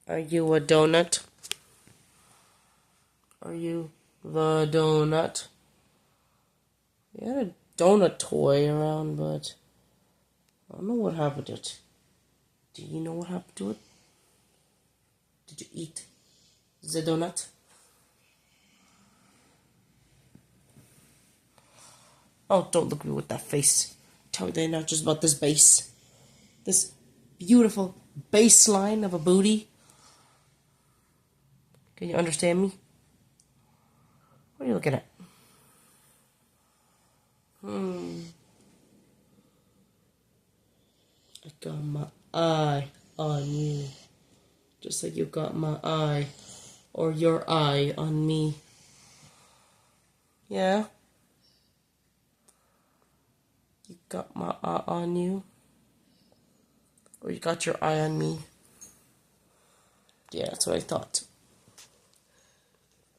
Are you a donut? Are you the donut? We had a donut toy around, but I don't know what happened to it. Do you know what happened to it? Did you eat the donut? Oh, don't look at me with that face. Tell me they're not just about this base. This beautiful baseline of a booty. Can you understand me? What are you looking at? I got my eye on you. Just like you got my eye or your eye on me. Yeah? You got my eye on you? Or you got your eye on me? Yeah, that's what I thought.